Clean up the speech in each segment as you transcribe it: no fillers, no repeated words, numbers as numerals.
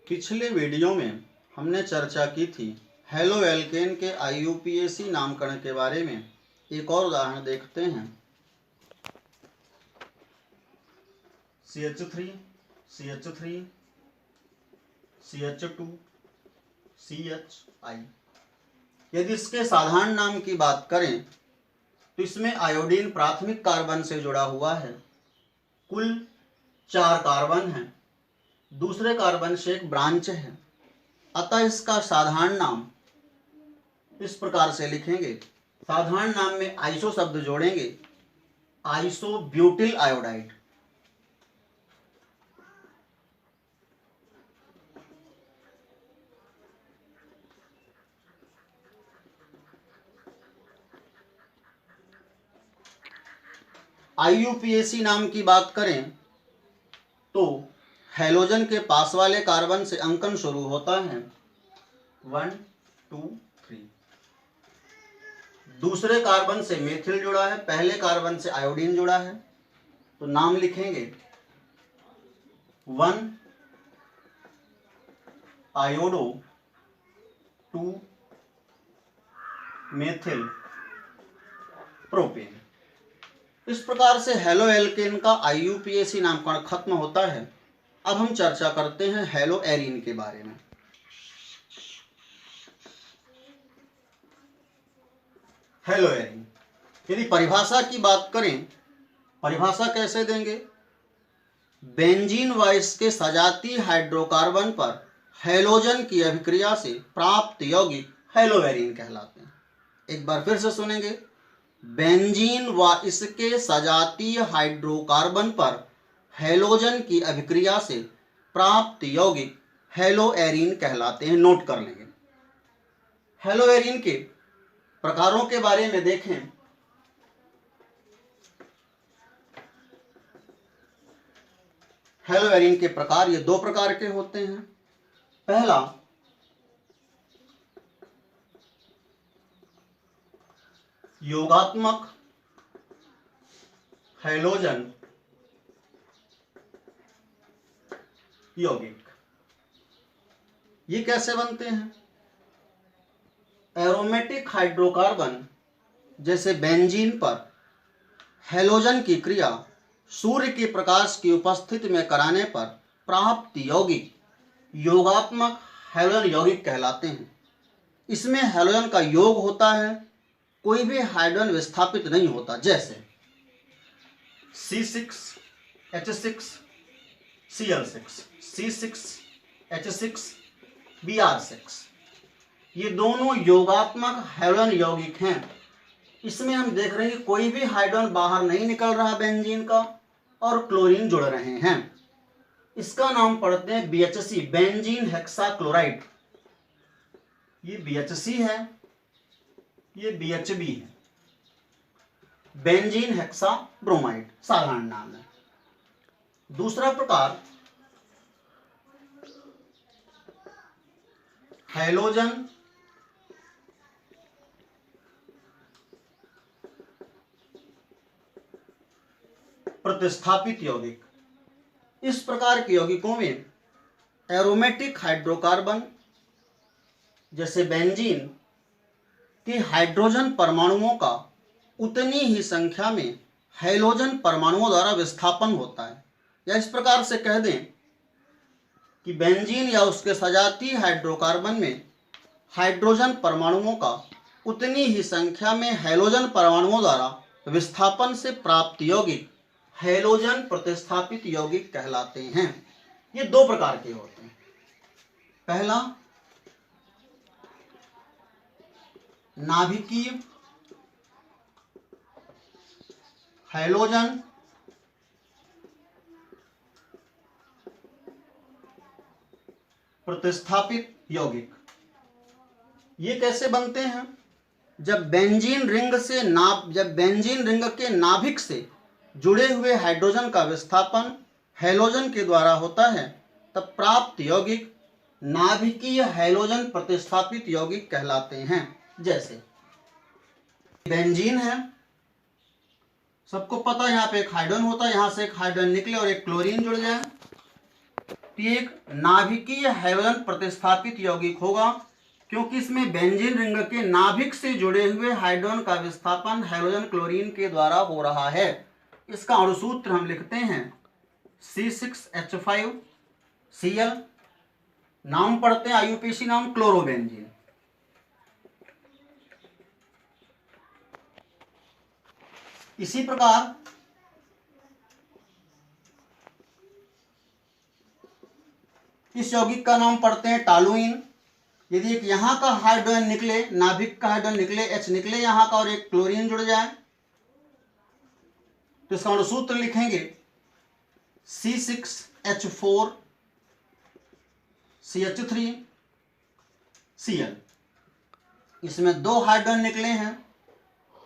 पिछले वीडियो में हमने चर्चा की थी हेलो एल्केन के IUPAC नामकरण के बारे में। एक और उदाहरण देखते हैं। CH3 CH3 CH2 CHI। यदि इसके साधारण नाम की बात करें तो इसमें आयोडीन प्राथमिक कार्बन से जुड़ा हुआ है। कुल 4 कार्बन हैं, दूसरे कार्बन से एक ब्रांच है, अतः इसका साधारण नाम इस प्रकार से लिखेंगे। साधारण नाम में आइसो शब्द जोड़ेंगे, आइसोब्यूटिल आयोडाइड। IUPAC नाम की बात करें तो हैलोजन के पास वाले कार्बन से अंकन शुरू होता है 1 2 3। दूसरे कार्बन से मेथिल जुड़ा है, पहले कार्बन से आयोडीन जुड़ा है, तो नाम लिखेंगे 1 आयोडो 2 मेथिल प्रोपेन। इस प्रकार से हेलो एल्केन का IUPAC नामकरण खत्म होता है। अब हम चर्चा करते हैं हेलो एरीन के बारे में। हेलो एरीन, यदि परिभाषा की बात करें, परिभाषा कैसे देंगे? बेंजीन व इसके सजातीय हाइड्रोकार्बन पर हैलोजन की अभिक्रिया से प्राप्त यौगिक हेलो एरीन कहलाते हैं। एक बार फिर से सुनेंगे। बेंजीन व इसके सजातीय हाइड्रोकार्बन पर हैलोजन की अभिक्रिया से प्राप्त यौगिक हेलो एरीन कहलाते हैं। नोट कर लेंगे। हेलो एरीन के प्रकारों के बारे में देखें। हेलो एरीन के प्रकार ये 2 प्रकार के होते हैं। पहला योगात्मक हैलोजन यौगिक। ये कैसे बनते हैं? एरोमेटिक हाइड्रोकार्बन जैसे बेंजीन पर हैलोजन की क्रिया सूर्य के प्रकाश की उपस्थिति में कराने पर प्राप्त यौगिक योगात्मक हैलोजन यौगिक कहलाते हैं। इसमें हैलोजन का योग होता है, कोई भी हाइड्रोजन विस्थापित नहीं होता। जैसे C6H6 Cl6, C6H6 Br6, ये दोनों योगात्मक हैलोजन यौगिक हैं। इसमें हम देख रहे हैं कि कोई भी हाइड्रोजन बाहर नहीं निकल रहा बेंजीन का और क्लोरीन जुड़ रहे हैं। इसका नाम पढ़ते हैं BHC, बेंजीन हेक्साक्लोराइड। ये BHC है, ये BHB है, बेंजीन हेक्सा ब्रोमाइड साधारण नाम है। दूसरा प्रकार हैलोजन प्रतिस्थापित यौगिक। इस प्रकार के यौगिकों में एरोमेटिक हाइड्रोकार्बन जैसे बेंजीन के हाइड्रोजन परमाणुओं का उतनी ही संख्या में हैलोजन परमाणुओं द्वारा विस्थापन होता है। या इस प्रकार से कह दें कि बेंजीन या उसके सजातीय हाइड्रोकार्बन में हाइड्रोजन परमाणुओं का उतनी ही संख्या में हैलोजन परमाणुओं द्वारा विस्थापन से प्राप्त यौगिक हैलोजन प्रतिस्थापित यौगिक कहलाते हैं। ये 2 प्रकार के होते हैं। पहला नाभिकीय हैलोजन प्रतिस्थापित यौगिक। ये कैसे बनते हैं? जब बेंजीन रिंग के नाभिक से जुड़े हुए हाइड्रोजन का विस्थापन हैलोजन के द्वारा होता है, तब प्राप्त यौगिक नाभिकीय हैलोजन प्रतिस्थापित यौगिक कहलाते हैं। जैसे बेंजीन है, सबको पता है यहाँ पे एक हाइड्रोजन होता है, यहाँ से एक हाइड्रोजन निकले और एक क्लोरीन जुड़ जाए, तो ये एक नाभिकीय हैलोजन प्रतिस्थापित यौगिक होगा, क्योंकि इसमें बेंजीन रिंग के नाभिक से जुड़े हुए हाइड्रोजन का विस्थापन हैलोजन क्लोरीन के द्वारा हो रहा है। इसका अणुसूत्र हम लिखते हैं C6H5Cl, नाम पढ़ते हैं IUPAC नाम क्लोरोबेंजीन। इसी प्रकार इस यौगिक का नाम पढ़ते हैं टालुइन। यदि एक यहाँ का हाइड्रोजन निकले, नाभिक का हाइड्रोजन निकले, H निकले यहाँ का और एक क्लोरीन जुड़ जाए, तो इसका अणुसूत्र लिखेंगे C6H4CH3Cl। इसमें 2 हाइड्रोजन निकले हैं,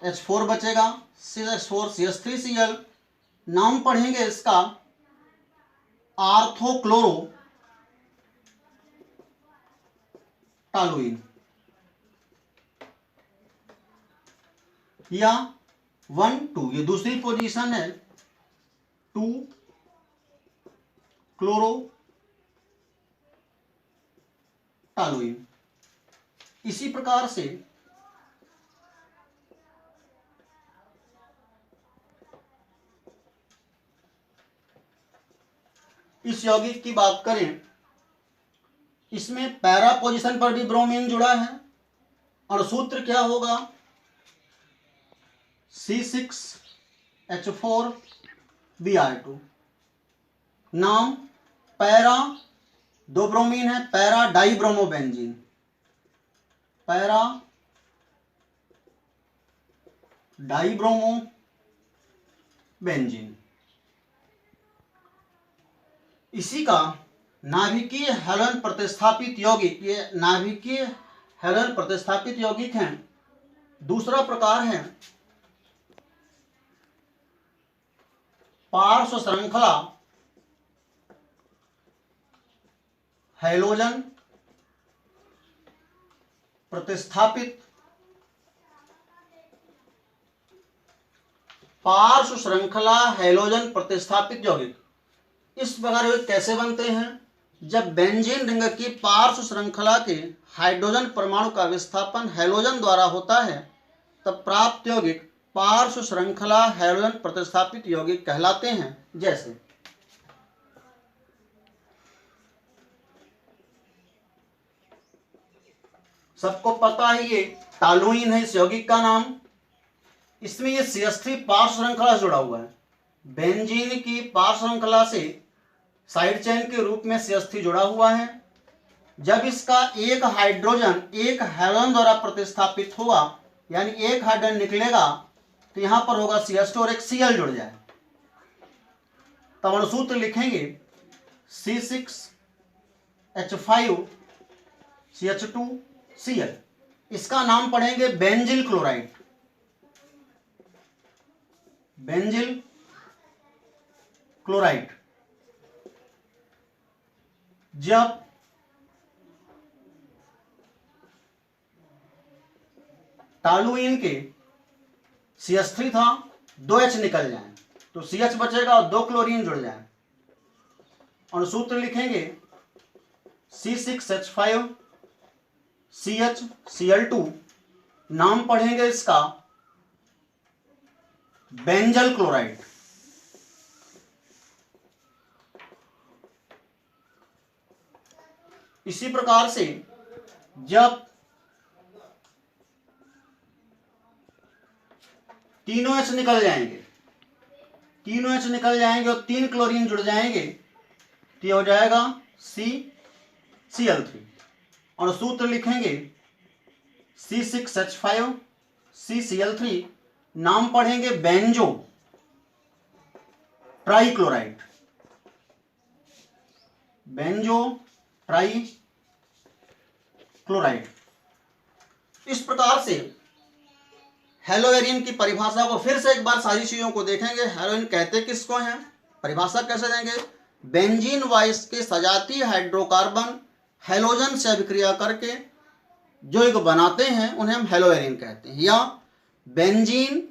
H4 बचेगा, CH4CH3Cl। नाम पढ़ेंगे इसका आर्थोक्लोरो टालुइन, या 1 2, ये दूसरी पोजीशन है 2 क्लोरो टालुइन। इसी प्रकार से इस यौगिक की बात करें, इसमें पैरा पोजीशन पर भी ब्रोमीन जुड़ा है। और सूत्र क्या होगा? C6H4Br2। नाम पैरा, 2 ब्रोमीन है, पैरा डाइब्रोमोबेंजीन, पैरा डाइब्रोमोबेंजीन। इसी का नाभिकीय हैलोजन प्रतिस्थापित यौगिक, ये नाभिकीय हैलोजन प्रतिस्थापित यौगिक हैं। दूसरा प्रकार है पार्श्व श्रृंखला हैलोजन प्रतिस्थापित, पार्श्व श्रृंखला हैलोजन प्रतिस्थापित यौगिक। इस प्रकार यौगिक कैसे बनते हैं? जब बेंजीन रिंग की पार्श्व श्रृंखला के हाइड्रोजन परमाणु का विस्थापन हैलोजन द्वारा होता है, तब प्राप्त यौगिक पार्श्व श्रृंखला हैलोजन प्रतिस्थापित यौगिक कहलाते हैं। जैसे सबको पता है ये टालुइन है इस यौगिक का नाम। इसमें ये CH3 पार्श्व श्रृंखला से जुड़ा हुआ है। बेंजीन की पार्श्व श्रृंखला से साइड चेन के रूप में CH3 जुड़ा हुआ है। जब इसका एक हाइड्रोजन एक हैलोजन द्वारा प्रतिस्थापित होगा, यानी एक हाइड्रोजन निकलेगा, तो यहां पर होगा CH2 और एक Cl जुड़ जाए, तब अणुसूत्र लिखेंगे C6H5CH2Cl। इसका नाम पढ़ेंगे बेंजिल क्लोराइड, बेंजिल क्लोराइड। जब टालुइन के CH3 था, 2 H निकल जाए तो CH बचेगा और 2 क्लोरीन जुड़ जाए। अणुसूत्र लिखेंगे C6H5CHCl2। नाम पढ़ेंगे इसका बेंजल क्लोराइड। इसी प्रकार से जब तीनों H निकल जाएंगे, तीनों H निकल जाएंगे और 3 क्लोरीन जुड़ जाएंगे, तो हो जाएगा CCl3। और सूत्र लिखेंगे C6H5CCl3। नाम पढ़ेंगे बेंजो ट्राइक्लोराइड, बेंजो ट्राइक्लोराइड। इस प्रकार से हेलोवेरिन की परिभाषा को फिर से एक बार सारी चीजों को देखेंगे। हेलोवेरिन कहते किसको हैं, परिभाषा कैसे देंगे? बेंजीन व इसके सजातीय हाइड्रोकार्बन हेलोजन से अभिक्रिया करके जो एक बनाते हैं उन्हें हम हेलोवेरिन कहते हैं, या बेंजीन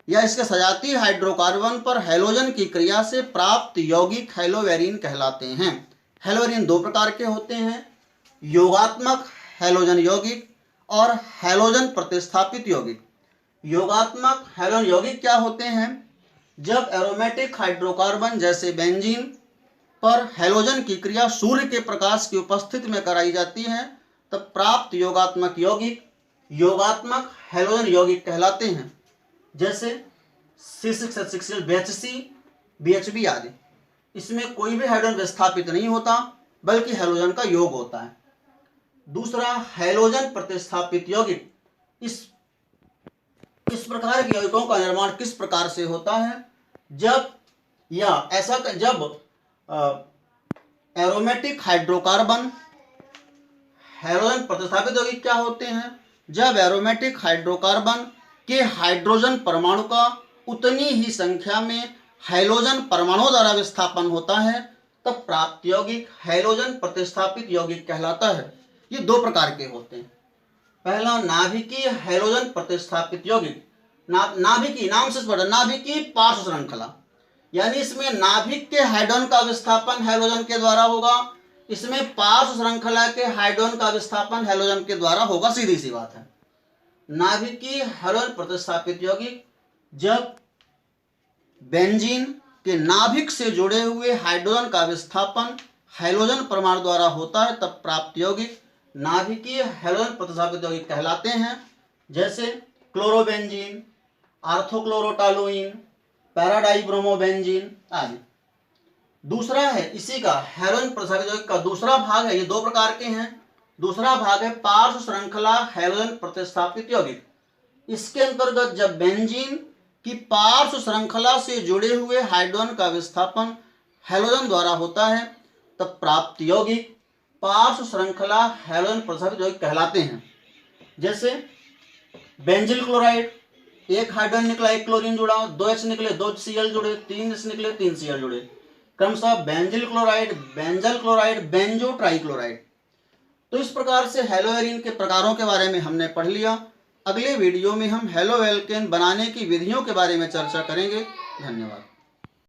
या इसके सजातीय हाइड्रोकार्बन पर हेलोजन की क्रिया से प्राप्त यौगिक हेलोवेरिन कहलाते हैं। हैलोजन दो प्रकार के होते हैं, योगात्मक हैलोजन यौगिक और हैलोजन प्रतिस्थापित यौगिक। योगात्मक हैलोजन यौगिक क्या होते हैं? जब एरोमेटिक हाइड्रोकार्बन जैसे बेंजीन पर हैलोजन की क्रिया सूर्य के प्रकाश की उपस्थिति में कराई जाती है तब प्राप्त योगात्मक यौगिक योगात्मक हैलोजन यौगिक कहलाते हैं, जैसे C6H6Cl, BHC, BHB आदि। इसमें कोई भी हाइड्रोजन विस्थापित नहीं होता बल्कि हैलोजन का योग होता है। दूसरा, हैलोजन प्रतिस्थापित यौगिक। इस प्रकार के यौगिकों का निर्माण किस प्रकार से होता है? जब एरोमेटिक हाइड्रोकार्बन हैलोजन प्रतिस्थापित यौगिक क्या होते हैं? जब एरोमेटिक हाइड्रोकार्बन के हाइड्रोजन परमाणु का उतनी ही संख्या में हैलोजन परमाणुओं द्वारा विस्थापन होता है तब प्राप्त यौगिक हैलोजन प्रतिस्थापित यौगिक कहलाता है। ये दो प्रकार के होते हैं। पहला, नाभिकीय हैलोजन प्रतिस्थापित यौगिक। नाभिकीय नाम से पढ़ा, नाभिकीय पार्श्व श्रृंखला, यानी इसमें नाभिक के हाइड्रोजन का विस्थापन हैलोजन के द्वारा होगा, इसमें पार्श्व श्रृंखला के हाइड्रोजन का विस्थापन हैलोजन के द्वारा होगा। सीधी सी बात है। नाभिकीय हैलोजन प्रतिस्थापित यौगिक, जब बेंजीन के नाभिक से जुड़े हुए हाइड्रोजन का विस्थापन हैलोजन परमाणु द्वारा होता है तब प्राप्त यौगिक नाभिकीय हैलोजन प्रतिस्थापित यौगिक कहलाते हैं, जैसे क्लोरोबेंजीन, आर्थोक्लोरोटालुइन, पैराडाइब्रोमोबेंजीन आदि। दूसरा है इसी का हैलोजन प्रतिस्थापित यौगिक का दूसरा भाग है, ये दो प्रकार के हैं। दूसरा भाग है पार्श्व श्रृंखला हैलोजन प्रतिस्थापित यौगिक। इसके अंतर्गत जब बेंजीन की पार्श्व श्रृंखला से जुड़े हुए हाइड्रोजन का विस्थापन हैलोजन द्वारा होता है तब प्राप्त यौगिक पार्श्व श्रृंखला हैलोजन प्रतिस्थापित यौगिक कहलाते हैं, जैसे बेंजिल क्लोराइड, एक हाइड्रोजन निकला, एक क्लोरीन जुड़ा, 2H निकले, 2Cl जुड़े, 3H निकले, 3Cl जुड़े, क्रमशः benzyl chloride, benzal chloride, benzotrichloride. तो इस प्रकार से हैलोएरिन के प्रकारों के बारे में हमने पढ़ लिया। अगले वीडियो में हम हैलोएल्केन बनाने की विधियों के बारे में चर्चा करेंगे। धन्यवाद।